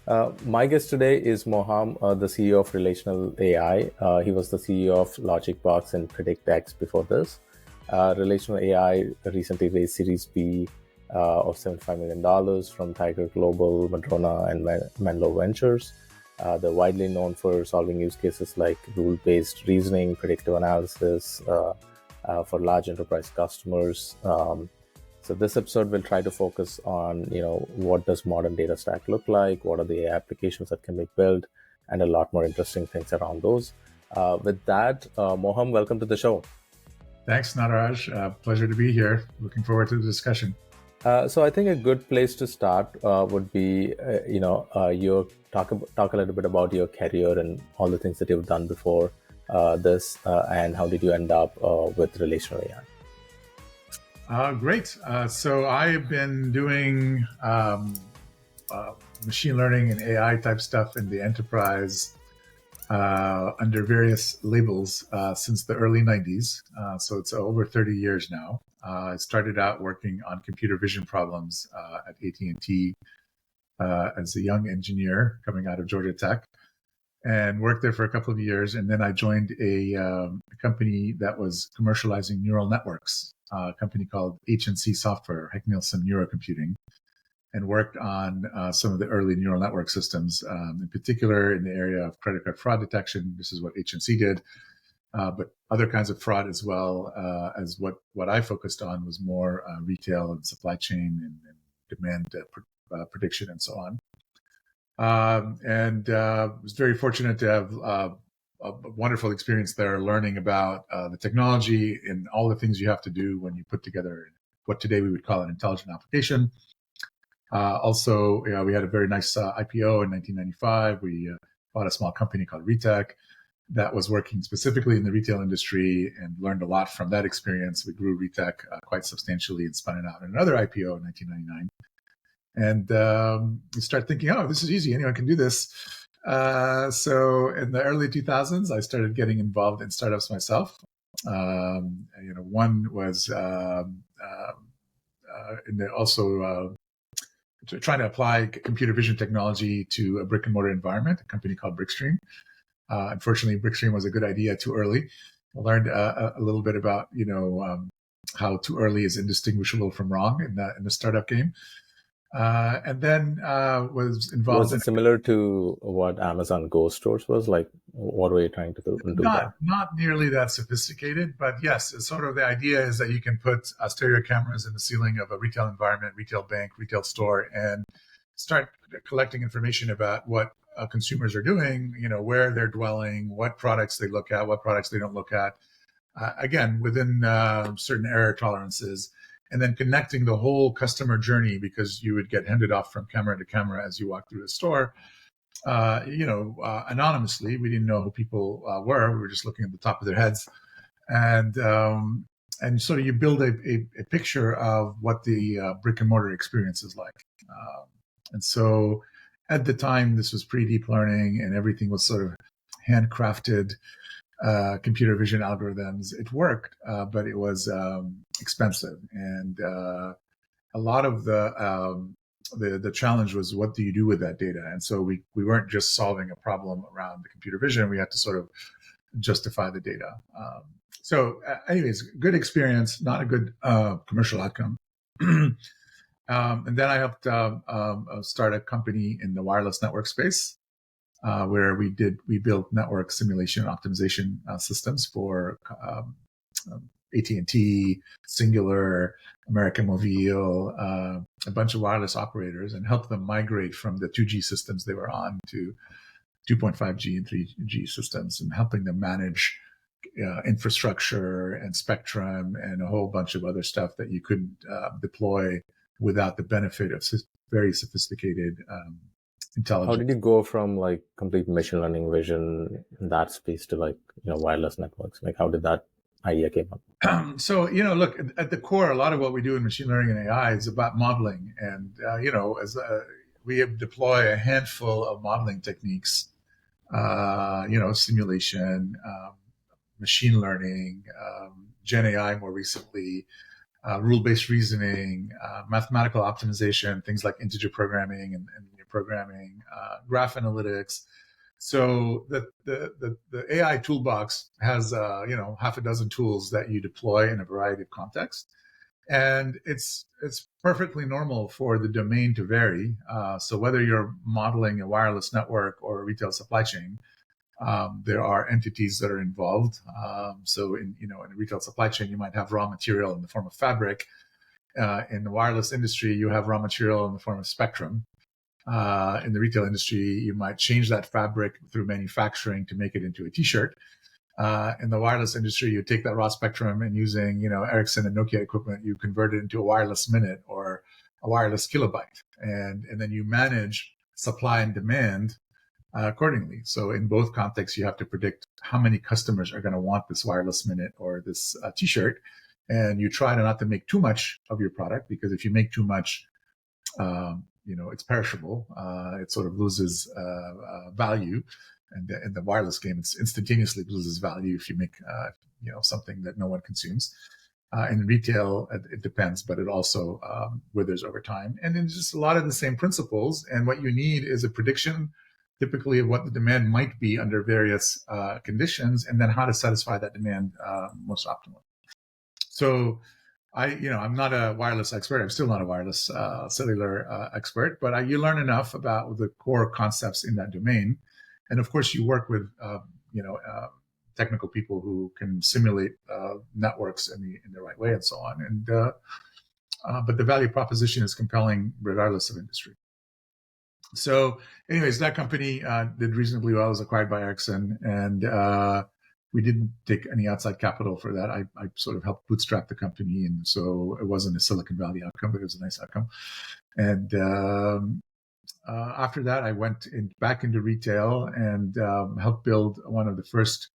My guest today is Moham, the CEO of Relational AI. He was the CEO of LogicBlox and Predictix before this. Relational AI recently raised Series B of $75 million from Tiger Global, Madrona, and Menlo Ventures. They're widely known for solving use cases like rule-based reasoning, predictive analysis for large enterprise customers. So this episode will try to focus on, what does modern data stack look like? What are the AI applications that can be built? And a lot more interesting things around those. With that, Moham, welcome to the show. Thanks, Nataraj. Pleasure to be here. Looking forward to the discussion. So I think a good place to start would be, your talk a little bit about your career and all the things that you've done before this, and how did you end up with Relational AI? Great. So I've been doing machine learning and AI type stuff in the enterprise under various labels since the early 90s. So it's over 30 years now. I started out working on computer vision problems at AT&T as a young engineer coming out of Georgia Tech, and worked there for a couple of years. And then I joined a company that was commercializing neural networks, a company called HNC Software, Heck Nielsen Neurocomputing, and worked on some of the early neural network systems, in particular in the area of credit card fraud detection. This is what HNC did, but other kinds of fraud as well, as what I focused on was more retail and supply chain and demand prediction and so on. And was very fortunate to have a wonderful experience there, learning about the technology and all the things you have to do when you put together what today we would call an intelligent application. Also, we had a very nice IPO in 1995. We bought a small company called Retech that was working specifically in the retail industry, and learned a lot from that experience. We grew Retech quite substantially and spun it out in another IPO in 1999. And you start thinking, oh, this is easy. Anyone can do this. So in the early 2000s, I started getting involved in startups myself. One was trying to apply computer vision technology to a brick and mortar environment, a company called Brickstream. Unfortunately, Brickstream was a good idea too early. I learned a little bit about, how too early is indistinguishable from wrong in the startup game. And then was involved. Was it similar to what Amazon Go stores was like? What were you trying to do? Not nearly that sophisticated, but yes, it's sort of the idea is that you can put stereo cameras in the ceiling of a retail environment, retail bank, retail store, and start collecting information about what consumers are doing, where they're dwelling, what products they look at, what products they don't look at, again, within certain error tolerances. And then connecting the whole customer journey, because you would get handed off from camera to camera as you walk through the store, anonymously. We didn't know who people were. We were just looking at the top of their heads. And sort of you build a picture of what the brick and mortar experience is like. And so at the time, this was pre-deep learning, and everything was sort of handcrafted computer vision algorithms. It worked, but it was expensive, and a lot of the challenge was, what do you do with that data? And so we weren't just solving a problem around the computer vision. We had to sort of justify the data. Anyways, good experience, not a good commercial outcome. And then I helped start a company in the wireless network space, where we built network simulation and optimization systems for AT&T, Singular, American Mobile, a bunch of wireless operators, and helped them migrate from the 2G systems they were on to 2.5G and 3G systems, and helping them manage infrastructure and spectrum and a whole bunch of other stuff that you couldn't deploy without the benefit of very sophisticated intelligence. How did you go from like complete machine learning vision in that space to like, wireless networks? Like, how did that idea came up? So, look, at the core, a lot of what we do in machine learning and AI is about modeling. And, we deploy a handful of modeling techniques, simulation, machine learning, Gen AI more recently, rule-based reasoning, mathematical optimization, things like integer programming and linear programming, graph analytics. So the AI toolbox has half a dozen tools that you deploy in a variety of contexts, and it's perfectly normal for the domain to vary. So whether you're modeling a wireless network or a retail supply chain, there are entities that are involved. So in a retail supply chain, you might have raw material in the form of fabric. In the wireless industry, you have raw material in the form of spectrum. In the retail industry, you might change that fabric through manufacturing to make it into a T-shirt. In the wireless industry, you take that raw spectrum and using Ericsson and Nokia equipment, you convert it into a wireless minute or a wireless kilobyte, and then you manage supply and demand accordingly. So in both contexts, you have to predict how many customers are going to want this wireless minute or this T-shirt, and you try not to make too much of your product, because if you make too much, it's perishable. It sort of loses value, and in the wireless game, it instantaneously loses value if you make something that no one consumes. In retail, it depends, but it also withers over time. And then just a lot of the same principles. And what you need is a prediction, typically, of what the demand might be under various conditions, and then how to satisfy that demand most optimally. So I'm not a wireless expert. I'm still not a wireless cellular expert, but you learn enough about the core concepts in that domain. And of course, you work with technical people who can simulate networks in the right way and so on. And but the value proposition is compelling regardless of industry. So, anyways, that company did reasonably well. It was acquired by Ericsson, and we didn't take any outside capital for that. I sort of helped bootstrap the company, and so it wasn't a Silicon Valley outcome, but it was a nice outcome. And after that, I went back into retail and helped build one of the first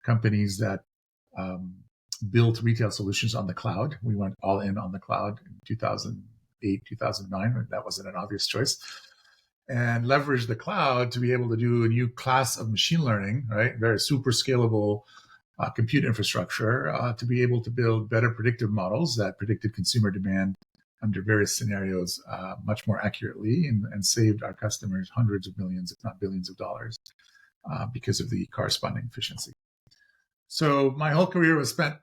companies that built retail solutions on the cloud. We went all in on the cloud in 2008, 2009. That wasn't an obvious choice. And leveraged the cloud to be able to do a new class of machine learning, right? Very super scalable compute infrastructure to be able to build better predictive models that predicted consumer demand under various scenarios much more accurately, and saved our customers hundreds of millions, if not billions of dollars because of the corresponding efficiency. So my whole career was spent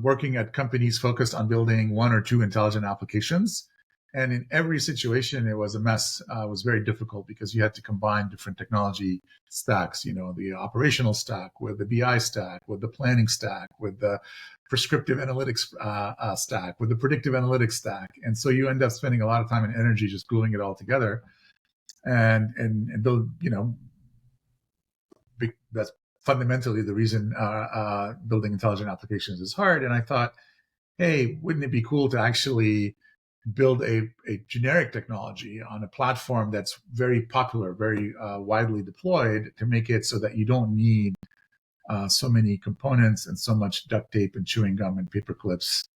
working at companies focused on building one or two intelligent applications. And in every situation, it was a mess. It was very difficult because you had to combine different technology stacks, the operational stack with the BI stack, with the planning stack, with the prescriptive analytics stack, with the predictive analytics stack. And so you end up spending a lot of time and energy just gluing it all together. And that's fundamentally the reason building intelligent applications is hard. And I thought, hey, wouldn't it be cool to actually build a generic technology on a platform that's very popular, very widely deployed, to make it so that you don't need so many components and so much duct tape and chewing gum and paper clips,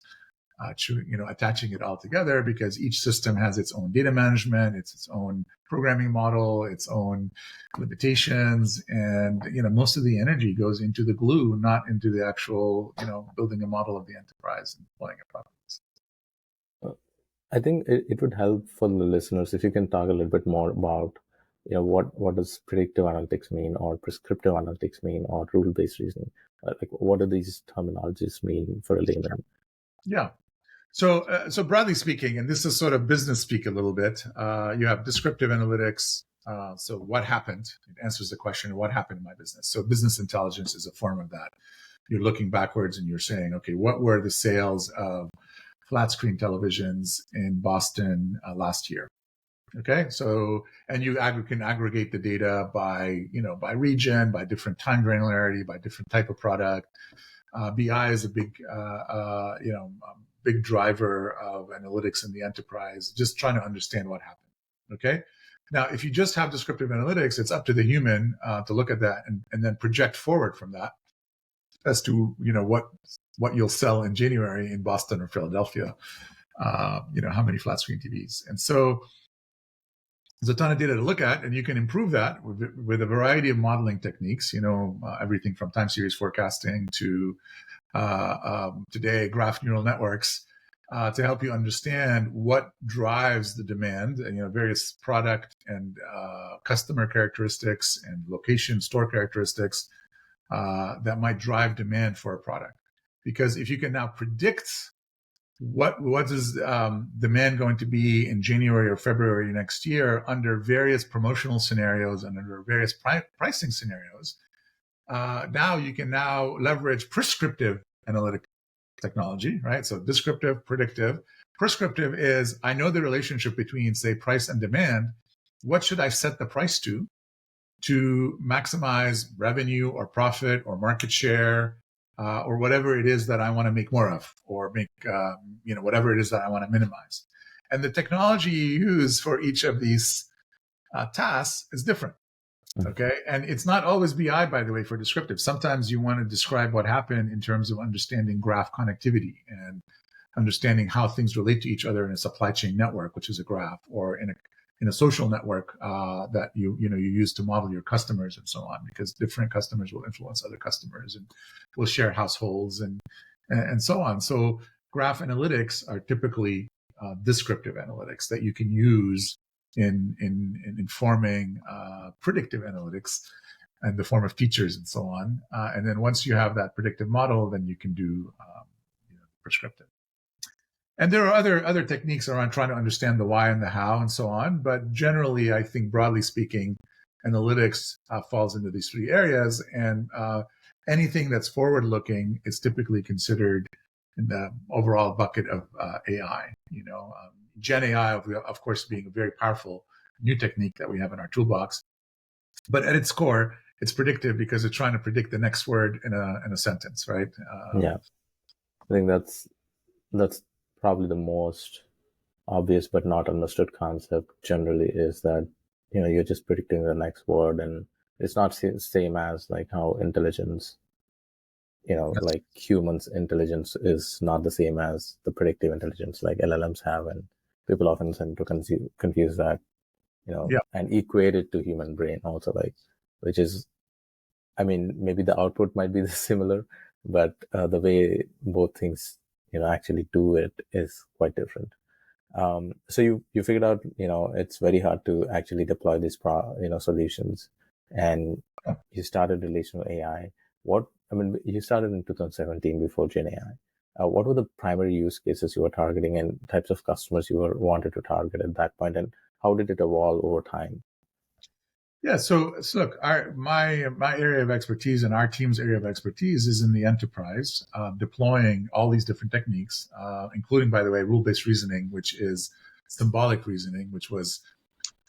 attaching it all together, because each system has its own data management, its own programming model, its own limitations, and most of the energy goes into the glue, not into the actual building a model of the enterprise and deploying it properly. I think it would help for the listeners if you can talk a little bit more about, what does predictive analytics mean, or prescriptive analytics mean, or rule-based reasoning? Like, what do these terminologies mean for a layman? Yeah. So broadly speaking, and this is sort of business speak a little bit, you have descriptive analytics. So what happened? It answers the question, what happened in my business? So business intelligence is a form of that. You're looking backwards and you're saying, okay, what were the sales of flat screen televisions in Boston last year? Okay, so, and you can aggregate the data by region, by different time granularity, by different type of product. BI is a big driver of analytics in the enterprise, just trying to understand what happened. Okay, now if you just have descriptive analytics, it's up to the human to look at that and then project forward from that as to what you'll sell in January in Boston or Philadelphia. How many flat screen TVs, and so there's a ton of data to look at, and you can improve that with a variety of modeling techniques. Everything from time series forecasting to today graph neural networks. to help you understand what drives the demand, and various product and customer characteristics and location store characteristics that might drive demand for a product. Because if you can now predict what is demand going to be in January or February next year under various promotional scenarios and under various pricing scenarios, now you can now leverage prescriptive analytic technology, right? So descriptive, predictive. Prescriptive is, I know the relationship between, say, price and demand. What should I set the price to maximize revenue or profit or market share, or whatever it is that I want to make more of, or make, whatever it is that I want to minimize. And the technology you use for each of these tasks is different. Okay. And it's not always BI, by the way, for descriptive. Sometimes you want to describe what happened in terms of understanding graph connectivity and understanding how things relate to each other in a supply chain network, which is a graph, or in a social network that you use to model your customers and so on, because different customers will influence other customers and will share households and so on. So graph analytics are typically descriptive analytics that you can use in informing predictive analytics in the form of features and so on. And then once you have that predictive model, then you can do prescriptive. And there are other techniques around trying to understand the why and the how and so on. But generally, I think broadly speaking, analytics falls into these three areas. And anything that's forward-looking is typically considered in the overall bucket of AI. Gen AI, of course, being a very powerful new technique that we have in our toolbox. But at its core, it's predictive because it's trying to predict the next word in a sentence, right? Yeah, I think that's probably the most obvious but not understood concept generally, is that you're just predicting the next word, and it's not same as like how intelligence, like humans' intelligence is not the same as the predictive intelligence like LLMs have, and people often tend to confuse that, and equate it to human brain also, like, which is, I mean, maybe the output might be similar, but the way both things actually do it is quite different. So you figured out it's very hard to actually deploy these solutions, and you started relational AI. You started in 2017 before Gen AI. What were the primary use cases you were targeting and types of customers you wanted to target at that point, and how did it evolve over time? Yeah, so look, my area of expertise and our team's area of expertise is in the enterprise, deploying all these different techniques, including, by the way, rule-based reasoning, which is symbolic reasoning, which was,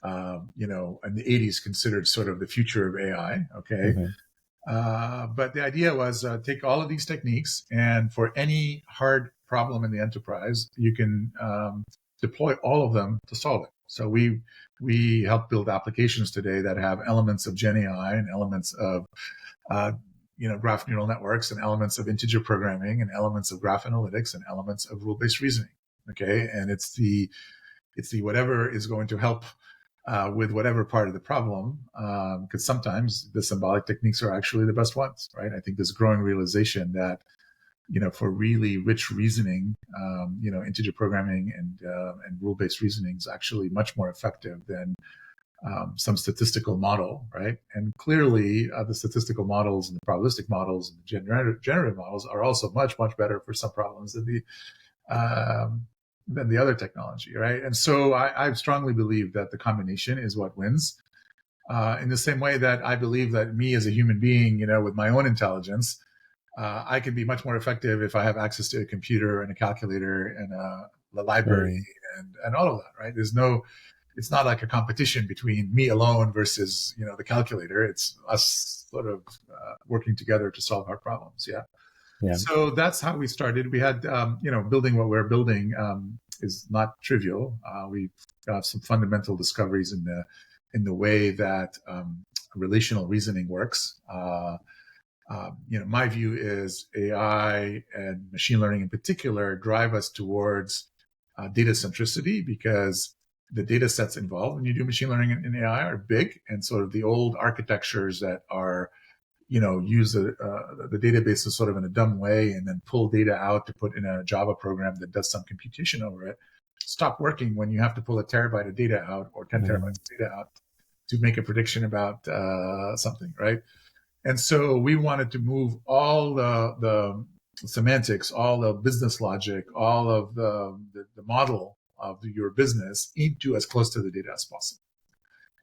in the 80s considered sort of the future of AI. Okay. Mm-hmm. But the idea was take all of these techniques, and for any hard problem in the enterprise, you can deploy all of them to solve it. So we help build applications today that have elements of Gen AI and elements of graph neural networks and elements of integer programming and elements of graph analytics and elements of rule-based reasoning. Okay, and it's the whatever is going to help with whatever part of the problem, because sometimes the symbolic techniques are actually the best ones, right? I think there's growing realization that for really rich reasoning, integer programming and rule-based reasoning is actually much more effective than some statistical model, right? And clearly, the statistical models and the probabilistic models and the generative models are also much, much better for some problems than the other technology, right? And so I strongly believe that the combination is what wins. In the same way that I believe that me as a human being, with my own intelligence, I can be much more effective if I have access to a computer and a calculator and a library and all of that, right? It's not like a competition between me alone versus, the calculator. It's us sort of working together to solve our problems. Yeah. So that's how we started. We had, building what we're building is not trivial. We've got some fundamental discoveries in the way that relational reasoning works. My view is AI and machine learning in particular drive us towards data centricity, because the data sets involved when you do machine learning and AI are big, and sort of the old architectures that are, use the database as sort of in a dumb way and then pull data out to put in a Java program that does some computation over it, stop working when you have to pull a terabyte of data out or 10 terabytes of data out to make a prediction about something, right? And so we wanted to move all the semantics, all the business logic, all of the model of your business into as close to the data as possible.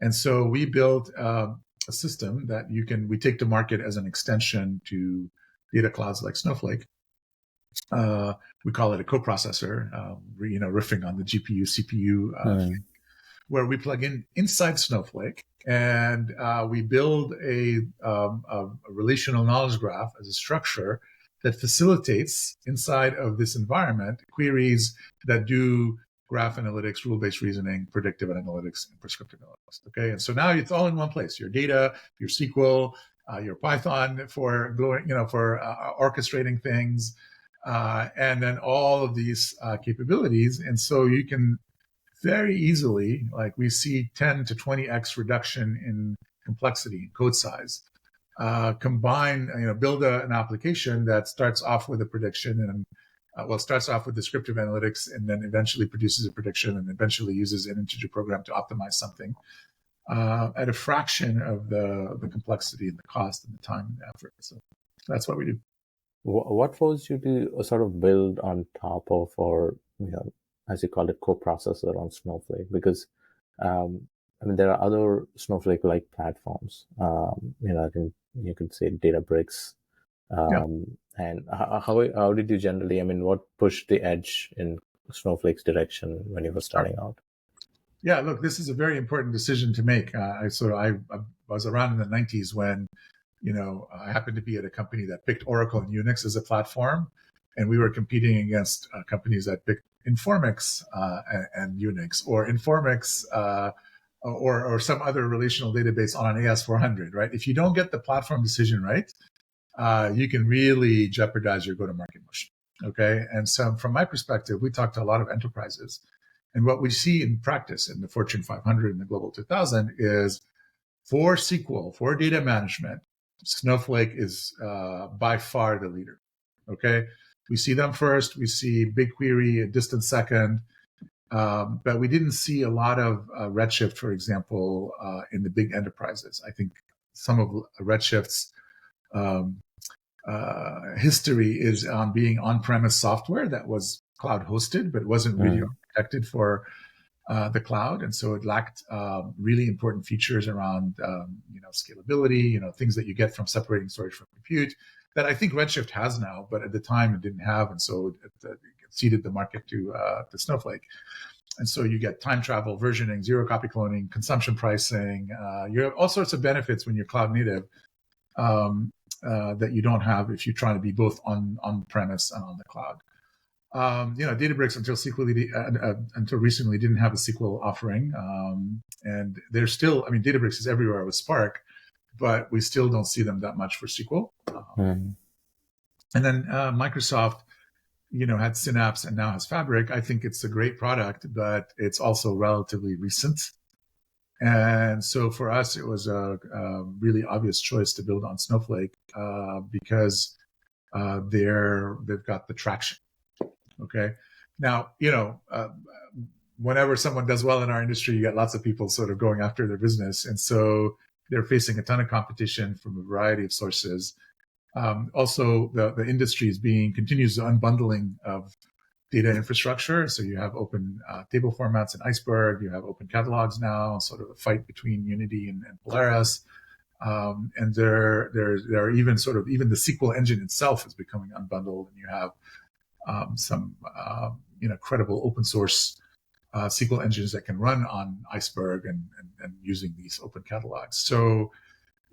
And so we built a system that we take to market as an extension to data clouds like Snowflake. We call it a coprocessor, riffing on the GPU, CPU, where we plug in inside Snowflake and we build a relational knowledge graph as a structure that facilitates inside of this environment queries that do graph analytics, rule-based reasoning, predictive analytics, and prescriptive analytics. Okay, and so now it's all in one place: your data, your SQL, your Python for orchestrating things, and then all of these capabilities. And so you can very easily, like we see 10 to 20x reduction in complexity, code size. Build an application that starts off with a prediction and starts off with descriptive analytics and then eventually produces a prediction and eventually uses an integer program to optimize something at a fraction of the complexity and the cost and the time and the effort. So that's what we do. What forced you to sort of build on top of, or as you call it, coprocessor on Snowflake? Because there are other Snowflake-like platforms. I think you could say Databricks. And how did you generally? What pushed the edge in Snowflake's direction when you were starting out? Yeah, look, this is a very important decision to make. I was around in the 90s when, I happened to be at a company that picked Oracle and Unix as a platform, and we were competing against companies that picked Informix and Unix, or Informix or some other relational database on an AS400, right? If you don't get the platform decision right, you can really jeopardize your go-to-market motion, okay? And so from my perspective, we talk to a lot of enterprises, and what we see in practice in the Fortune 500 and the Global 2000 is for SQL, for data management, Snowflake is by far the leader, okay? We see them first. We see BigQuery a distant second, but we didn't see a lot of Redshift, for example, in the big enterprises. I think some of Redshift's history is on being on-premise software that was cloud hosted, but wasn't really protected for the cloud, and so it lacked really important features around scalability, things that you get from separating storage from compute, that I think Redshift has now, but at the time it didn't have, and so it ceded the market to Snowflake. And so you get time travel, versioning, zero copy cloning, consumption pricing. You have all sorts of benefits when you're cloud native that you don't have if you're trying to be both on premise and on the cloud. Databricks until recently didn't have a SQL offering, and they're still. Databricks is everywhere with Spark, but we still don't see them that much for SQL. And then Microsoft, had Synapse and now has Fabric. I think it's a great product, but it's also relatively recent. And so for us, it was a really obvious choice to build on Snowflake because they've got the traction. Okay. Now, whenever someone does well in our industry, you get lots of people sort of going after their business. And so they're facing a ton of competition from a variety of sources. Also, the industry continues the unbundling of data infrastructure. So you have open table formats in Iceberg, you have open catalogs now, sort of a fight between Unity and Polaris. And there are even the SQL engine itself is becoming unbundled, and you have some credible open source SQL engines that can run on Iceberg and using these open catalogs. So,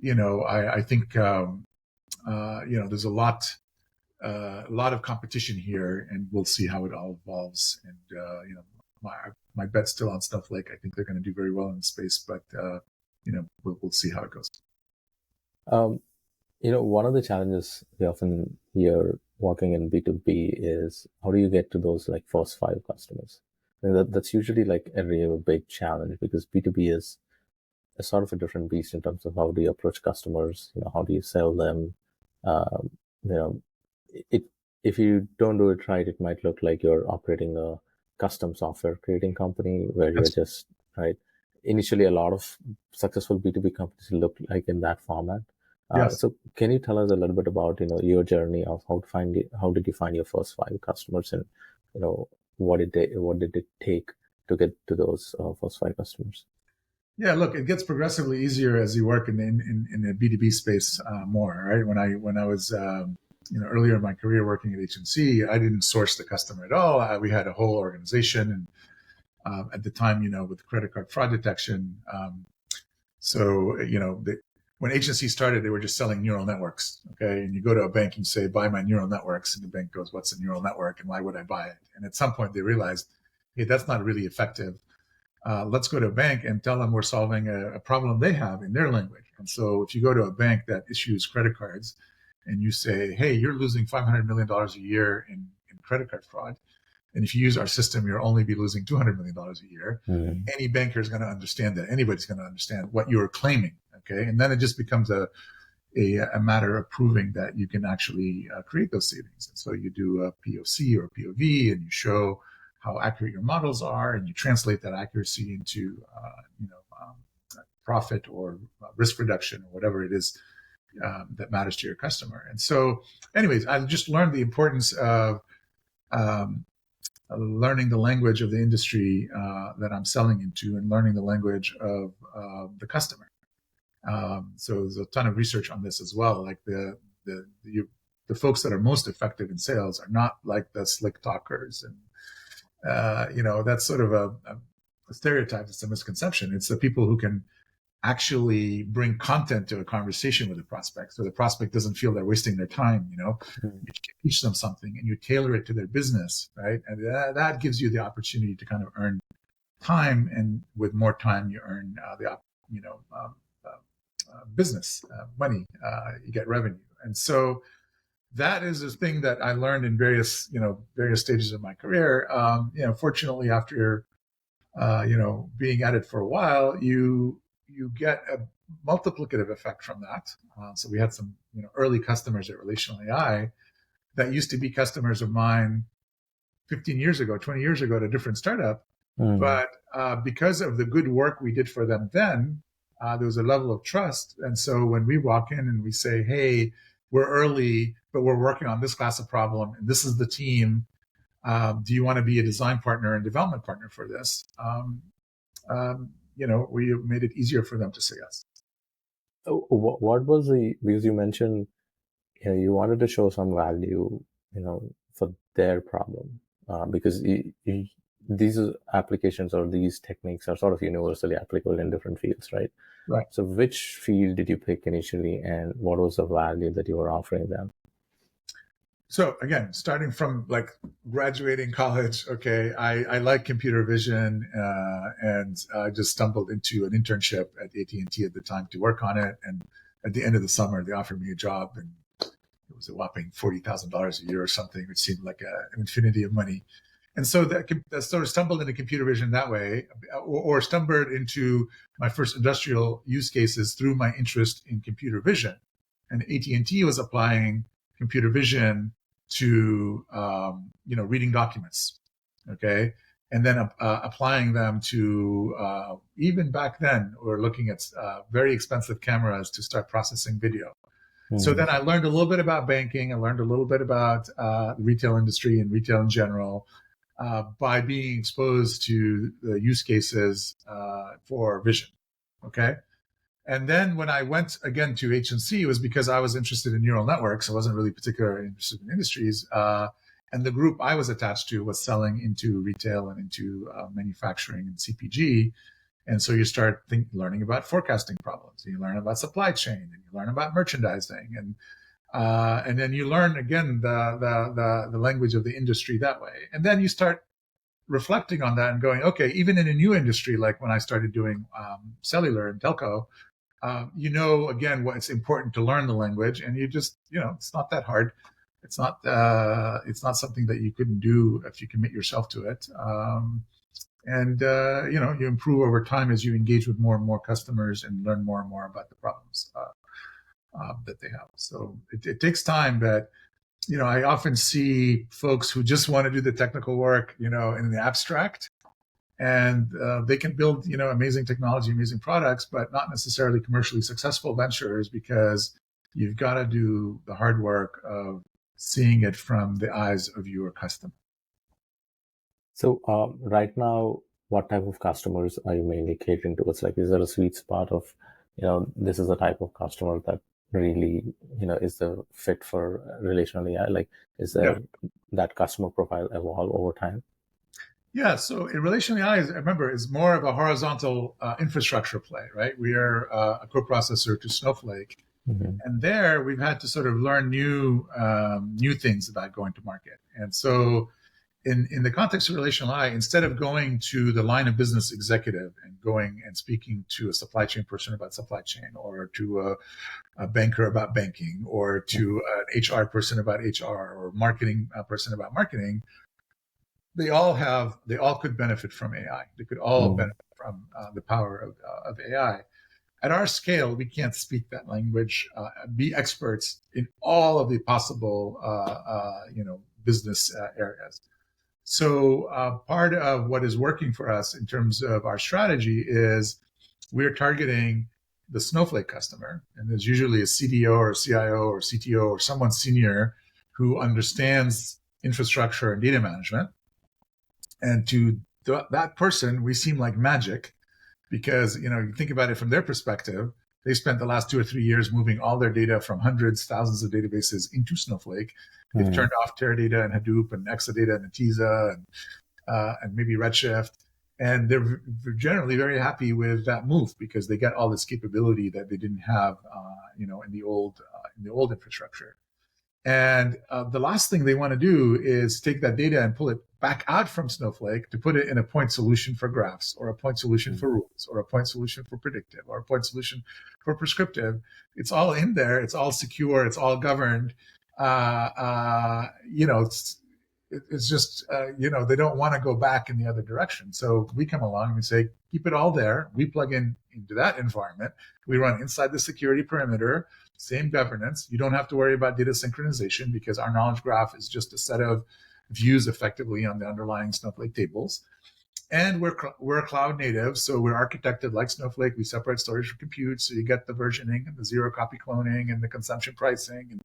I think there's a lot of competition here, and we'll see how it all evolves. And my bet's still on Snowflake. I think they're going to do very well in the space, but we'll see how it goes. One of the challenges we often hear working in B2B is how do you get to those like first 5 customers? That's usually like a real big challenge because B2B is a sort of a different beast in terms of how do you approach customers, how do you sell them. Um, you know, it if you don't do it right, it might look like you're operating a custom software creating company where you're That's just right. Initially, a lot of successful B2B companies look like in that format. yes. So, can you tell us a little bit about your journey of how did you find your first five customers, and you know what did it take to get to those first five customers? Yeah, look, it gets progressively easier as you work in the B2B space more, right? When I was earlier in my career working at HNC, I didn't source the customer at all. We had a whole organization, and at the time, with credit card fraud detection. So when HNC started, they were just selling neural networks. Okay, and you go to a bank and say, "Buy my neural networks," and the bank goes, "What's a neural network, and why would I buy it?" And at some point, they realized, "Hey, that's not really effective. Let's go to a bank and tell them we're solving a problem they have in their language." And so if you go to a bank that issues credit cards and you say, "Hey, you're losing $500 million a year in credit card fraud. And if you use our system, you'll only be losing $200 million a year." Mm. Any banker is going to understand that. Anybody's going to understand what you're claiming. Okay. And then it just becomes a matter of proving that you can actually create those savings. And so you do a POC or a POV, and you show how accurate your models are, and you translate that accuracy into profit or risk reduction or whatever it is that matters to your customer. And so, anyways, I just learned the importance of learning the language of the industry that I'm selling into, and learning the language of the customer. So there's a ton of research on this as well. Like the folks that are most effective in sales are not like the slick talkers, and that's sort of a stereotype. It's a misconception. It's the people who can actually bring content to a conversation with a prospect, so the prospect doesn't feel they're wasting their time. Mm. You teach them something and you tailor it to their business, right? And that gives you the opportunity to kind of earn time, and with more time, you earn business money. You get revenue, and so that is a thing that I learned in various stages of my career. Fortunately, after being at it for a while, you get a multiplicative effect from that. So we had some early customers at Relational AI that used to be customers of mine 15 years ago, 20 years ago at a different startup. Mm. But because of the good work we did for them then, there was a level of trust. And so when we walk in and we say, "Hey, we're early, but we're working on this class of problem, and this is the team. Do you want to be a design partner and development partner for this?" We made it easier for them to say yes. What was because you mentioned you wanted to show some value for their problem, because these applications or these techniques are sort of universally applicable in different fields, right? Right. So which field did you pick initially, and what was the value that you were offering them? So again, starting from like graduating college, okay, I like computer vision, and I just stumbled into an internship at AT&T at the time to work on it. And at the end of the summer, they offered me a job, and it was a whopping $40,000 a year or something, which seemed like an infinity of money. And so that sort of stumbled into computer vision that way, or stumbled into my first industrial use cases through my interest in computer vision. And AT&T was applying computer vision to reading documents, okay, and then applying them to even back then we're looking at very expensive cameras to start processing video. So then I learned a little bit about banking. I learned a little bit about the retail industry and retail in general by being exposed to the use cases for vision, okay. And then when I went again to HNC, it was because I was interested in neural networks. I wasn't really particularly interested in industries. And the group I was attached to was selling into retail and into manufacturing and CPG. And so you start learning about forecasting problems. And you learn about supply chain, and you learn about merchandising, and then you learn again the language of the industry that way. And then you start reflecting on that and going, okay, even in a new industry, like when I started doing cellular and telco, again, it's important to learn the language, and you just, it's not that hard. It's not something that you couldn't do if you commit yourself to it. And you improve over time as you engage with more and more customers and learn more and more about the problems that they have. So it takes time, but I often see folks who just want to do the technical work, in the abstract, and they can build, amazing technology, amazing products, but not necessarily commercially successful ventures, because you've got to do the hard work of seeing it from the eyes of your customer. So right now, what type of customers are you mainly catering towards? Like, is there a sweet spot of, this is the type of customer that really, is the fit for relational AI? Like, is Yeah. there that customer profile evolve over time? Yeah, so in relational AI, remember, is more of a horizontal infrastructure play, right? We are a coprocessor to Snowflake, and there we've had to sort of learn new things about going to market. And so, in the context of relational AI, instead of going to the line of business executive and going and speaking to a supply chain person about supply chain, or to a banker about banking, or to an HR person about HR, or marketing person about marketing, they all could benefit from AI. They could all benefit from the power of AI. At our scale, we can't speak that language, be experts in all of the possible, business areas. So part of what is working for us in terms of our strategy is we're targeting the Snowflake customer, and there's usually a CDO or CIO or CTO or someone senior who understands infrastructure and data management. And to that person, we seem like magic, because you think about it from their perspective. They spent the last 2 or 3 years moving all their data from hundreds, thousands of databases into Snowflake. They've turned off Teradata and Hadoop and Exadata and Netezza and maybe Redshift, and they're generally very happy with that move, because they get all this capability that they didn't have, in the old infrastructure. And the last thing they want to do is take that data and pull it back out from Snowflake to put it in a point solution for graphs, or a point solution for rules, or a point solution for predictive, or a point solution for prescriptive. It's all in there. It's all secure. It's all governed. It's just, they don't want to go back in the other direction. So we come along and we say, keep it all there. We plug into that environment. We run inside the security perimeter. Same governance. You don't have to worry about data synchronization, because our knowledge graph is just a set of views effectively on the underlying Snowflake tables. And we're a cloud native, so we're architected like Snowflake. We separate storage from compute, so you get the versioning and the zero copy cloning and the consumption pricing and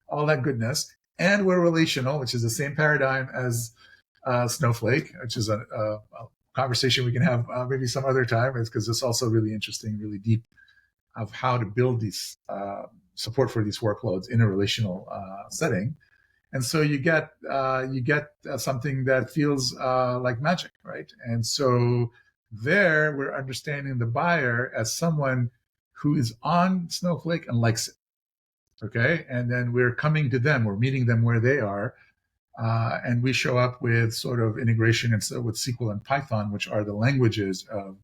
all that goodness. And we're relational, which is the same paradigm as Snowflake, which is a conversation we can have maybe some other time, because it's also really interesting, really deep, of how to build these support for these workloads in a relational setting. And so you get something that feels like magic, right? And so there we're understanding the buyer as someone who is on Snowflake and likes it, okay? And then we're coming to them, we're meeting them where they are, and we show up with sort of integration with SQL and Python, which are the languages of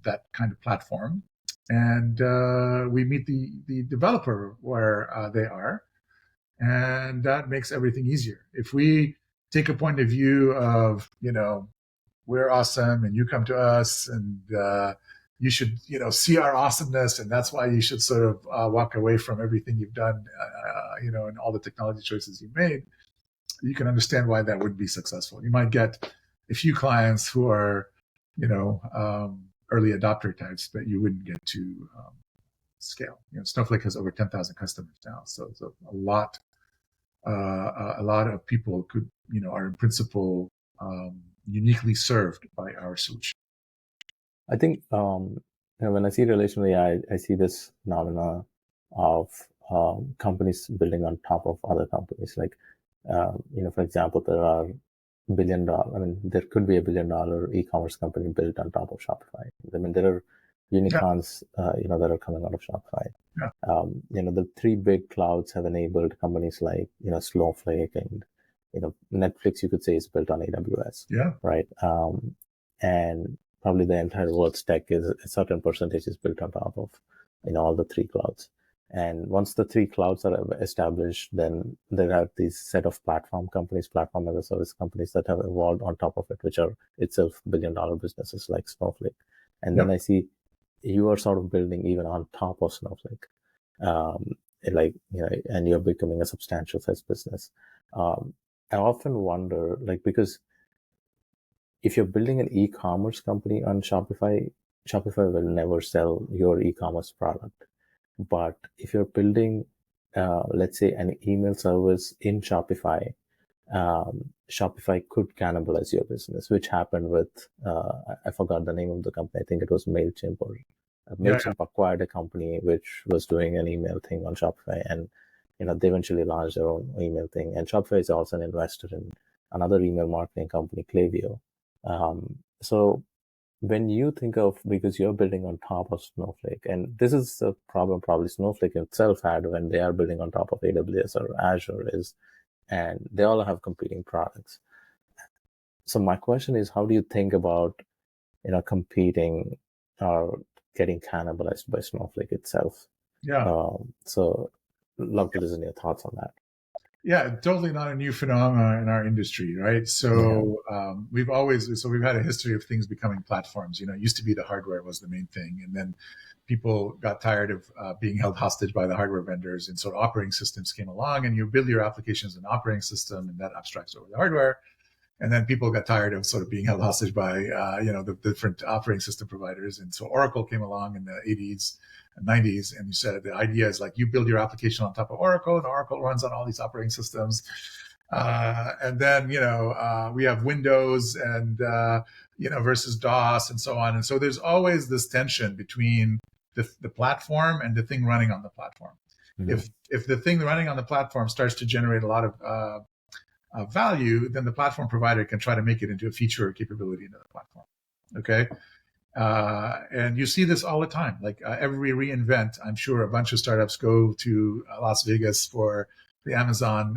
that kind of platform. And we meet the developer where they are, and that makes everything easier. If we take a point of view of, we're awesome and you come to us, and you should, see our awesomeness, and that's why you should sort of walk away from everything you've done, and all the technology choices you've made, you can understand why that wouldn't be successful. You might get a few clients who are, early adopter types, but you wouldn't get to scale. Snowflake has over 10,000 customers now, so it's a lot of people are in principle uniquely served by our solution. I think when I see relational AI, I see this phenomena of companies building on top of other companies. Like, for example, there are there could be $1 billion e-commerce company built on top of Shopify. I mean, there are unicorns, that are coming out of Shopify. Yeah. The three big clouds have enabled companies like, Snowflake, and, Netflix, you could say, is built on AWS. Yeah. Right. And probably the entire world's tech is a certain percentage is built on top of, all the three clouds. And once the three clouds are established, then there are these set of platform companies, platform as a service companies that have evolved on top of it, which are itself billion-dollar businesses like Snowflake. And then Yep. I see you are sort of building even on top of Snowflake, like, you know, and you're becoming a substantial size business. I often wonder, like, because if you're building an e-commerce company on Shopify, Shopify will never sell your e-commerce product. But if you're building, let's say, an email service in Shopify, Shopify could cannibalize your business, which happened with, I forgot the name of the company. I think it was MailChimp, or Yeah. MailChimp acquired a company which was doing an email thing on Shopify, and they eventually launched their own email thing. And Shopify is also an investor in another email marketing company, Klaviyo. So when you think of, because you're building on top of Snowflake, and this is a problem probably Snowflake itself had when they are building on top of AWS or Azure, is, and they all have competing products. So my question is, how do you think about, competing or getting cannibalized by Snowflake itself? Yeah. So love to listen to your thoughts on that. Yeah, totally not a new phenomenon in our industry, right? Yeah. So we've had a history of things becoming platforms. It used to be the hardware was the main thing, and then people got tired of being held hostage by the hardware vendors, and so operating systems came along, and you build your applications in an operating system, and that abstracts over the hardware. And then people got tired of sort of being held hostage by, the different operating system providers. And so Oracle came along in the 80s and 90s. And you said the idea is like you build your application on top of Oracle, and Oracle runs on all these operating systems. And then, we have Windows and, versus DOS and so on. And so there's always this tension between the platform and the thing running on the platform. Mm-hmm. If the thing running on the platform starts to generate a lot of value, then the platform provider can try to make it into a feature or capability into the platform. Okay. And you see this all the time. Like every reInvent, I'm sure a bunch of startups go to Las Vegas for the Amazon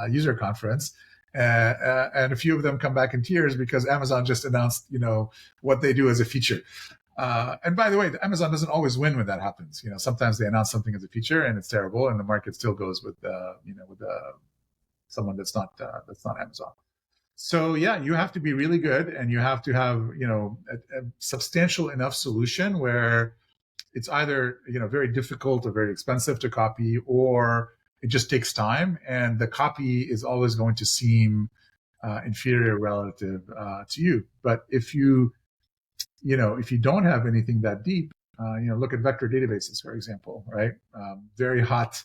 user conference. And a few of them come back in tears because Amazon just announced, what they do as a feature. And by the way, Amazon doesn't always win when that happens. Sometimes they announce something as a feature and it's terrible, and the market still goes with, someone that's not Amazon. So yeah, you have to be really good, and you have to have a substantial enough solution where it's either very difficult or very expensive to copy, or it just takes time, and the copy is always going to seem inferior relative to you. But if you don't have anything that deep, look at vector databases, for example, right? Very hot.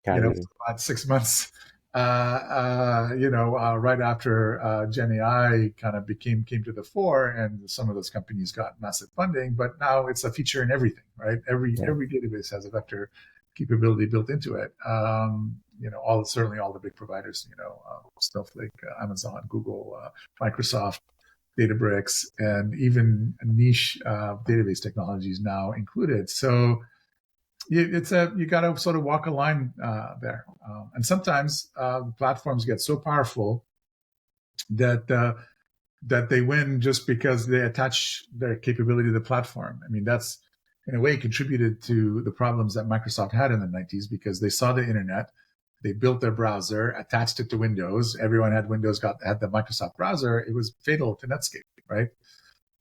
About 6 months, right after Gen AI kind of came to the fore, and some of those companies got massive funding. But now it's a feature in everything, right? Every database has a vector capability built into it. Certainly all the big providers, Snowflake, Amazon, Google, Microsoft, Databricks, and even niche database technologies now included. So you got to sort of walk a line there, and sometimes platforms get so powerful that they win just because they attach their capability to the platform. I meed that's in a way contributed to the problems that Microsoft had in the 90s, because they saw the internet, they built their browser, attached it to Windows. Everyone had Windows, had the Microsoft browser. It was fatal to Netscape, right?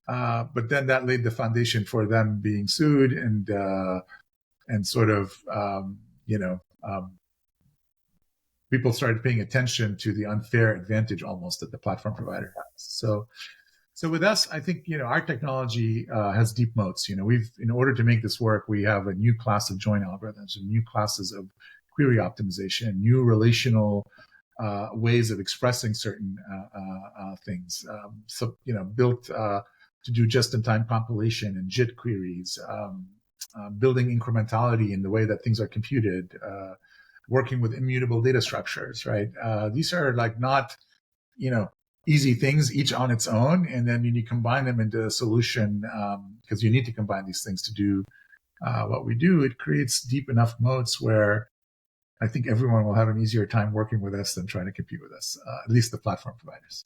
But then that laid the foundation for them being sued and sort of, people started paying attention to the unfair advantage almost that the platform provider has. So with us, I think, our technology has deep moats. In order to make this work, we have a new class of join algorithms and new classes of query optimization, new relational ways of expressing certain things. Built to do just-in-time compilation and JIT queries, building incrementality in the way that things are computed, working with immutable data structures, right? These are like not, easy things each on its own. And then you combine them into a solution, because you need to combine these things to do what we do. It creates deep enough moats where I think everyone will have an easier time working with us than trying to compete with us, at least the platform providers.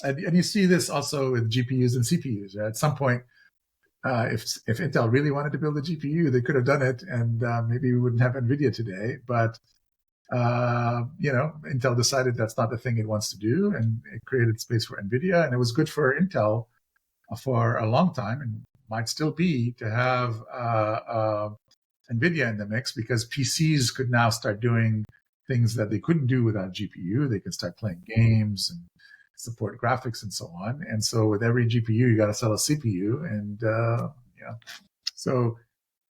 And you see this also with GPUs and CPUs. Right? At some point, if Intel really wanted to build a GPU, they could have done it, and maybe we wouldn't have NVIDIA today. But Intel decided that's not the thing it wants to do, and it created space for NVIDIA, and it was good for Intel for a long time, and might still be, to have NVIDIA in the mix, because PCs could now start doing things that they couldn't do without GPU. They could start playing games and support graphics and so on. And so with every GPU, you got to sell a CPU. And so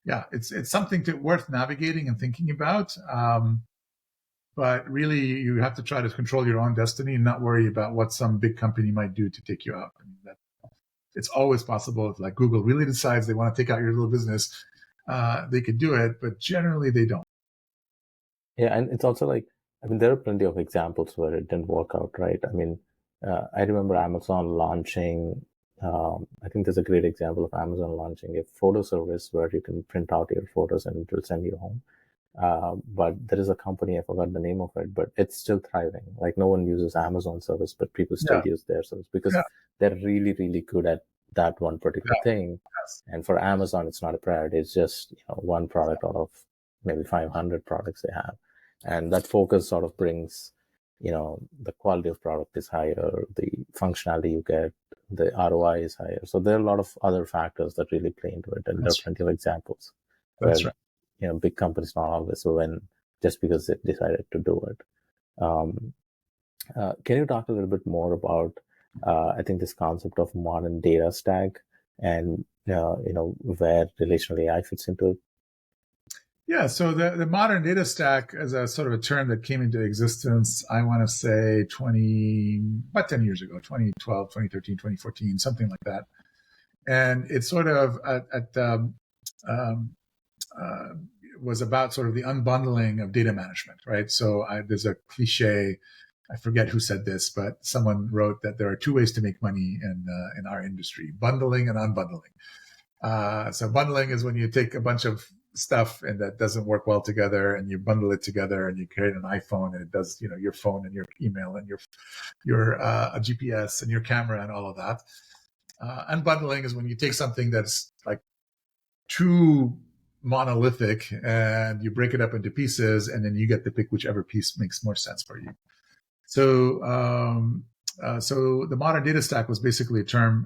yeah, it's something worth navigating and thinking about. But really, you have to try to control your own destiny and not worry about what some big company might do to take you out. I mean, it's always possible. If like Google really decides they want to take out your little business, they could do it, but generally they don't. Yeah, and it's also like, I mean, there are plenty of examples where it didn't work out, right? I mean, I remember Amazon launching, I think there's a great example of Amazon launching a photo service where you can print out your photos and it will send you home. But there is a company, I forgot the name of it, but it's still thriving. Like, no one uses Amazon service, but people still use their service because they're really, really good at that one particular thing. Yes. And for Amazon, it's not a priority. It's just one product out of maybe 500 products they have. And that focus sort of brings, the quality of product is higher, the functionality you get, the ROI is higher. So there are a lot of other factors that really play into it. And there are plenty of examples. That's right. Big companies not always win just because they decided to do it. Can you talk a little bit more about, I think, this concept of modern data stack and, where relational AI fits into it? Yeah, so the modern data stack is a sort of a term that came into existence, I want to say about 10 years ago, 2012, 2013, 2014, something like that. And it's sort of was about sort of the unbundling of data management, right? So there's a cliche, I forget who said this, but someone wrote that there are two ways to make money in our industry: bundling and unbundling. So bundling is when you take a bunch of stuff and that doesn't work well together, and you bundle it together, and you create an iPhone, and it does, your phone and your email and your GPS and your camera and all of that. Unbundling is when you take something that's like too monolithic and you break it up into pieces, and then you get to pick whichever piece makes more sense for you. So, so the modern data stack was basically a term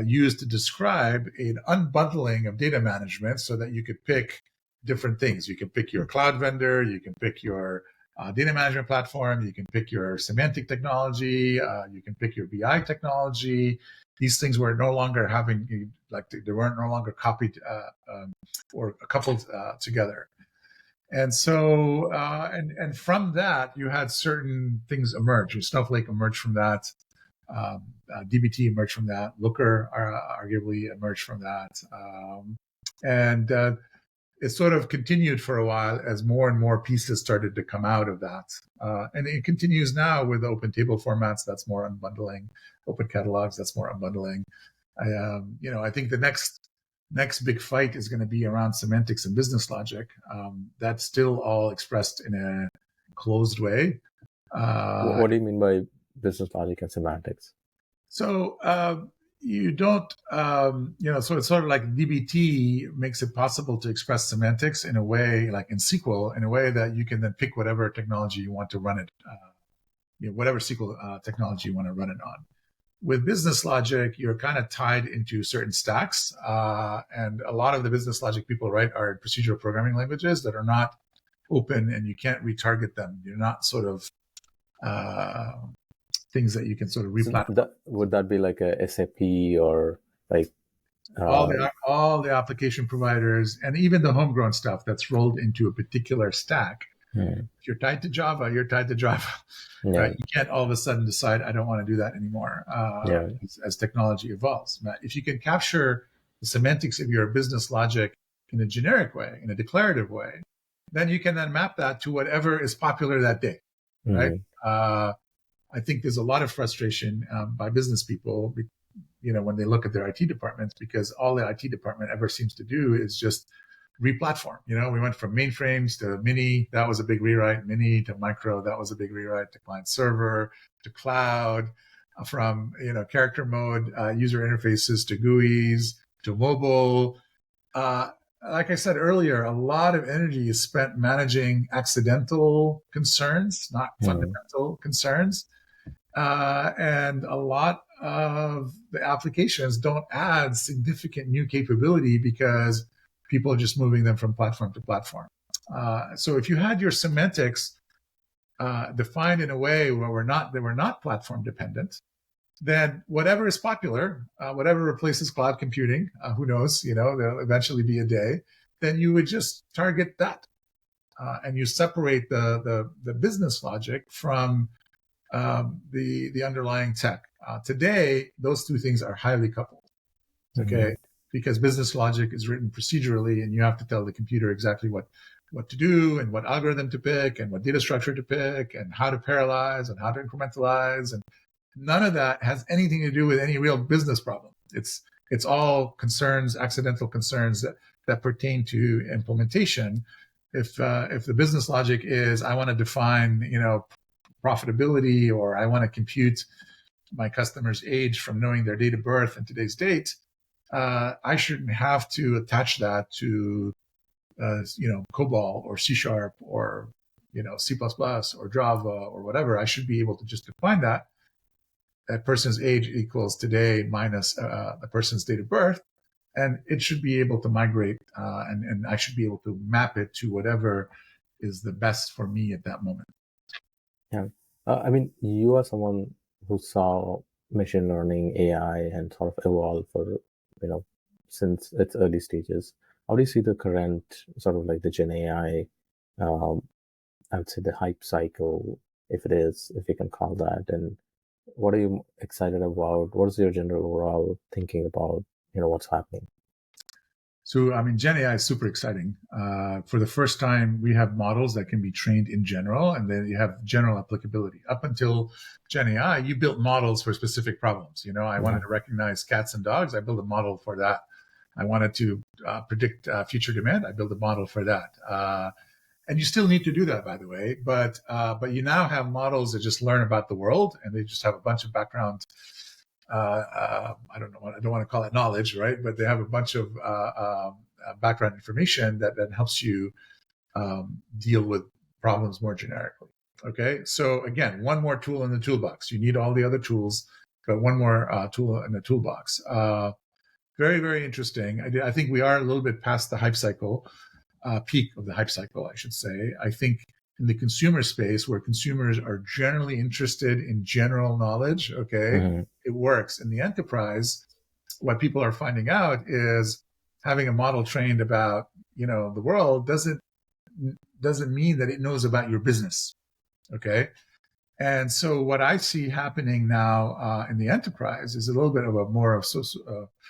used to describe an unbundling of data management, so that you could pick different things. You can pick your cloud vendor, you can pick your data management platform, you can pick your semantic technology, you can pick your BI technology. These things were no longer they weren't no longer copied or coupled together. And so, and from that, you had certain things emerge. Snowflake emerged from that. DBT emerged from that. Looker arguably emerged from that. And it sort of continued for a while as more and more pieces started to come out of that. And it continues now with open table formats. That's more unbundling. Open catalogs. That's more unbundling. I think the next big fight is going to be around semantics and business logic. That's still all expressed in a closed way. What do you mean by business logic and semantics? So you don't, so it's sort of like DBT makes it possible to express semantics in a way, like in SQL, in a way that you can then pick whatever technology you want to run it, whatever SQL technology you want to run it on. With business logic, you're kind of tied into certain stacks. And a lot of the business logic people write are procedural programming languages that are not open, and you can't retarget them. You're not sort of things that you can sort of replatform. So would that be like a SAP or like all the application providers, and even the homegrown stuff that's rolled into a particular stack? If you're tied to Java, you're tied to Java. Right? You can't all of a sudden decide, I don't want to do that anymore as technology evolves. But if you can capture the semantics of your business logic in a generic way, in a declarative way, then you can then map that to whatever is popular that day. Right? I think there's a lot of frustration by business people, when they look at their IT departments, because all the IT department ever seems to do is just replatform. We went from mainframes to mini, that was a big rewrite. Mini to micro, that was a big rewrite. To client server, to cloud, from character mode user interfaces to GUIs, to mobile. Like I said earlier, a lot of energy is spent managing accidental concerns, not Mm. fundamental concerns. And a lot of the applications don't add significant new capability because people are just moving them from platform to platform. So if you had your semantics defined in a way where they were not platform dependent, then whatever is popular, whatever replaces cloud computing, who knows, there'll eventually be a day, then you would just target that. And you separate the business logic from the underlying tech. Today, those two things are highly coupled, Mm. okay? Because business logic is written procedurally, and you have to tell the computer exactly what to do and what algorithm to pick and what data structure to pick and how to parallelize and how to incrementalize, and none of that has anything to do with any real business problem. It's all concerns, accidental concerns that pertain to implementation. If the business logic is I want to define profitability, or I want to compute my customer's age from knowing their date of birth and today's date, I shouldn't have to attach that to COBOL or C Sharp or C++ or Java or whatever. I should be able to just define that person's age equals today minus the person's date of birth, and it should be able to migrate, and I should be able to map it to whatever is the best for me at that moment. Yeah. I mean, you are someone who saw machine learning, AI, and sort of evolve since its early stages. How do you see the current sort of like the Gen AI, um, I would say the hype cycle, if you can call that, and what are you excited about? What is your general overall thinking about, what's happening? So, I mean, Gen AI is super exciting. For the first time, we have models that can be trained in general, and then you have general applicability. Up until Gen AI, you built models for specific problems. I wanted to recognize cats and dogs. I built a model for that. I wanted to predict future demand. I built a model for that. And you still need to do that, by the way. But you now have models that just learn about the world, and they just have a bunch of background. I don't know. I don't want to call it knowledge, right? But they have a bunch of background information that helps you deal with problems more generically. Okay. So again, one more tool in the toolbox. You need all the other tools, but one more tool in the toolbox. Very, very interesting. I think we are a little bit past the hype cycle, peak of the hype cycle, I should say. I think in the consumer space, where consumers are generally interested in general knowledge, okay, Mm-hmm. it works. In the enterprise, what people are finding out is having a model trained about the world doesn't mean that it knows about your business, okay. And so what I see happening now in the enterprise is a little bit of a more of